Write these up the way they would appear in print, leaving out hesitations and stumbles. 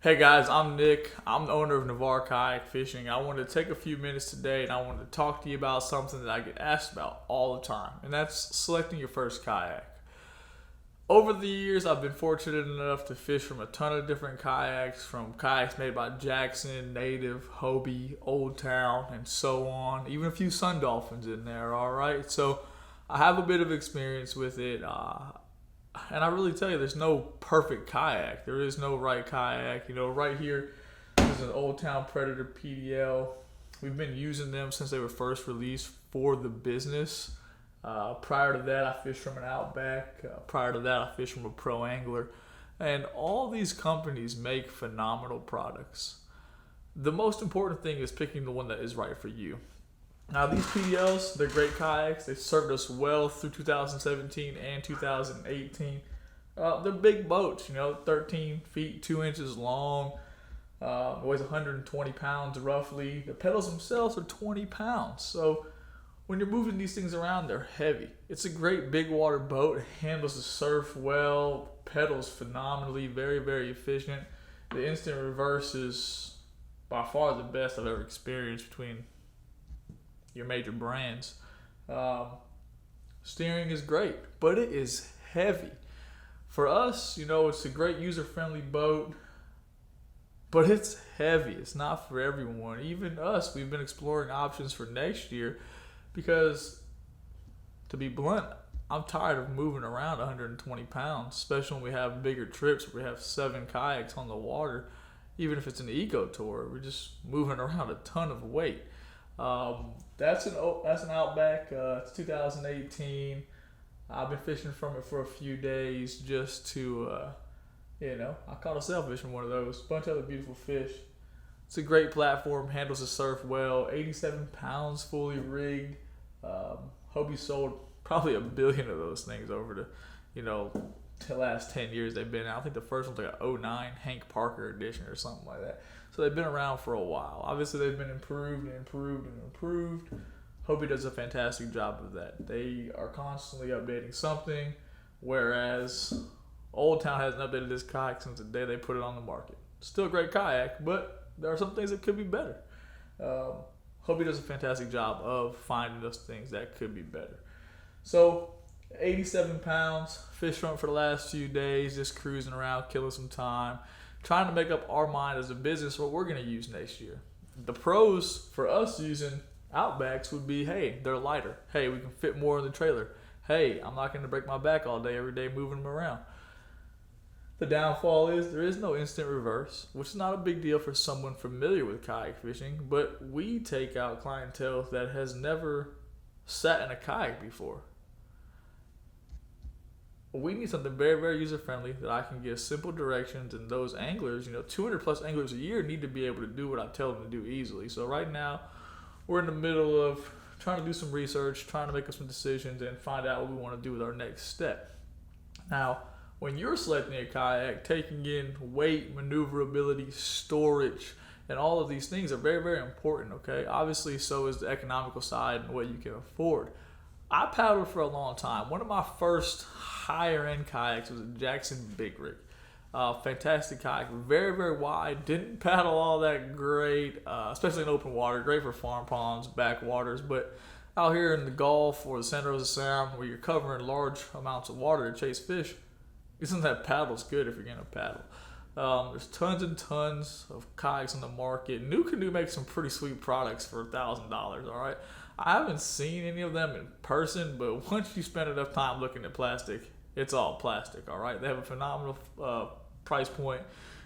Hey guys, I'm Nick. I'm the owner of Navarre Kayak Fishing. I wanted to take a few minutes today and I wanted to talk to you about something that I get asked about all the time, and that's selecting your first kayak. Over the years, I've been fortunate enough to fish from a ton of different kayaks, from kayaks made by Jackson, Native, Hobie, Old Town, and so on. Even a few Sun Dolphins in there, alright? So I have a bit of experience with it. And I really tell you, there's no perfect kayak. There is no right kayak. Right here, this is an Old Town Predator PDL. We've been using them since they were first released for the business. Prior to that, I fished from an Outback. Prior to that, I fished from a Pro Angler. And all these companies make phenomenal products. The most important thing is picking the one that is right for you. Now, these PDLs, they're great kayaks. They served us well through 2017 and 2018. They're big boats, 13 feet, 2 inches long, weighs 120 pounds roughly. The pedals themselves are 20 pounds. So when you're moving these things around, they're heavy. It's a great big water boat. It handles the surf well, pedals phenomenally, very, very efficient. The instant reverse is by far the best I've ever experienced between your major brands. Steering is great, but it is heavy. For us, it's a great user-friendly boat, but it's heavy. It's not for everyone. Even us, we've been exploring options for next year because, to be blunt, I'm tired of moving around 120 pounds, especially when we have bigger trips where we have 7 kayaks on the water. Even if it's an eco tour, we're just moving around a ton of weight. That's an Outback. It's 2018. I've been fishing from it for a few days just to, I caught a sailfish from one of those. Bunch of other beautiful fish. It's a great platform. Handles the surf well. 87 pounds fully rigged. Hobie sold probably 1 billion of those things over the last 10 years they've been out. I think the first one's like a '09 Hank Parker edition or something like that. So they've been around for a while. Obviously, they've been improved and improved and improved. Hobie does a fantastic job of that. They are constantly updating something, whereas Old Town hasn't updated this kayak since the day they put it on the market. Still a great kayak, but there are some things that could be better. Hobie does a fantastic job of finding those things that could be better. So, 87 pounds, fished from it for the last few days, just cruising around, killing some time, trying to make up our mind as a business what we're going to use next year. The pros for us using Outbacks would be, hey, they're lighter. Hey, we can fit more in the trailer. Hey, I'm not going to break my back all day, every day moving them around. The downfall is there is no instant reverse, which is not a big deal for someone familiar with kayak fishing, but we take out clientele that has never sat in a kayak before. We need something very, very user-friendly that I can give simple directions, and those anglers, 200 plus anglers a year need to be able to do what I tell them to do easily. So right now, we're in the middle of trying to do some research, trying to make up some decisions, and find out what we want to do with our next step. Now, when you're selecting a kayak, taking in weight, maneuverability, storage, and all of these things are very, very important, okay? Obviously, so is the economical side and what you can afford. I paddled for a long time. One of my first higher end kayaks was a Jackson Big Rig. Fantastic kayak, very, very wide. Didn't paddle all that great, especially in open water. Great for farm ponds, backwaters, but out here in the Gulf or the Santa Rosa Sound, where you're covering large amounts of water to chase fish, isn't that paddle's good if you're gonna paddle. There's tons and tons of kayaks on the market. New Canoe makes some pretty sweet products for $1,000. All right. I haven't seen any of them in person, but once you spend enough time looking at plastic, it's all plastic, all right? They have a phenomenal price point,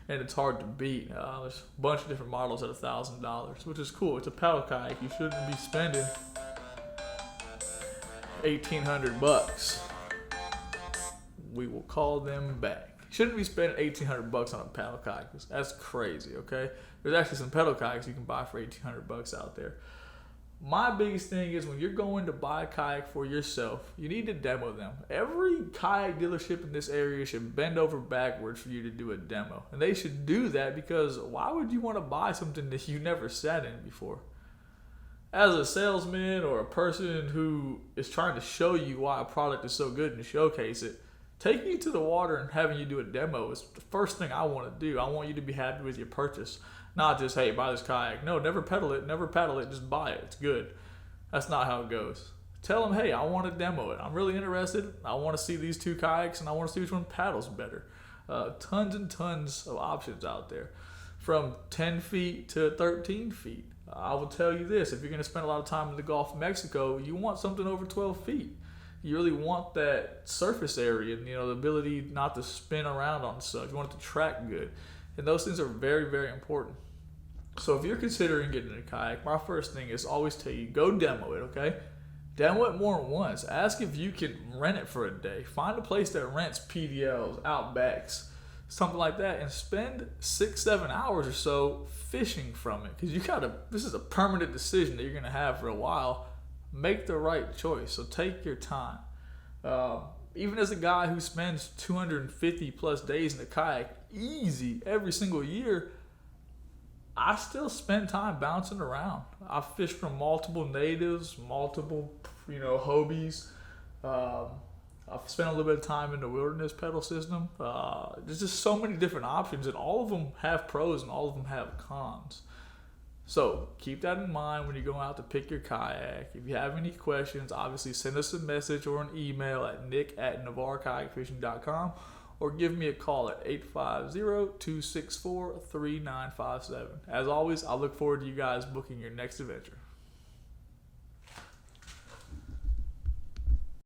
and it's hard to beat. There's a bunch of different models at $1,000, which is cool. It's a paddle kayak. You shouldn't be spending $1,800. We will call them back. Shouldn't be spending $1,800 on a paddle kayak. That's crazy, okay? There's actually some pedal kayaks you can buy for $1,800 out there. My biggest thing is when you're going to buy a kayak for yourself, you need to demo them. Every kayak dealership in this area should bend over backwards for you to do a demo. And they should do that because why would you want to buy something that you never sat in before? As a salesman or a person who is trying to show you why a product is so good and showcase it, taking you to the water and having you do a demo is the first thing I want to do. I want you to be happy with your purchase, not just, hey, buy this kayak. No, never pedal it, never paddle it, just buy it. It's good. That's not how it goes. Tell them, hey, I want to demo it. I'm really interested. I want to see these 2 kayaks, and I want to see which one paddles better. Tons and tons of options out there, from 10 feet to 13 feet. I will tell you this, if you're going to spend a lot of time in the Gulf of Mexico, you want something over 12 feet. You really want that surface area and, the ability not to spin around on stuff. You want it to track good. And those things are very, very important. So if you're considering getting a kayak, my first thing is always tell you, go demo it, okay? Demo it more than once. Ask if you can rent it for a day. Find a place that rents PDLs, Outbacks, something like that, and spend 6-7 hours or so fishing from it. Because this is a permanent decision that you're going to have for a while. Make the right choice. So take your time. Even as a guy who spends 250 plus days in a kayak easy every single year, I still spend time bouncing around. I fish from multiple natives, multiple, Hobies. I've spent a little bit of time in the wilderness pedal system. There's just so many different options, and all of them have pros and all of them have cons. So keep that in mind when you go out to pick your kayak. If you have any questions, obviously send us a message or an email at nick@navarrekayakfishing.com, or give me a call at 850-264-3957. As always, I look forward to you guys booking your next adventure.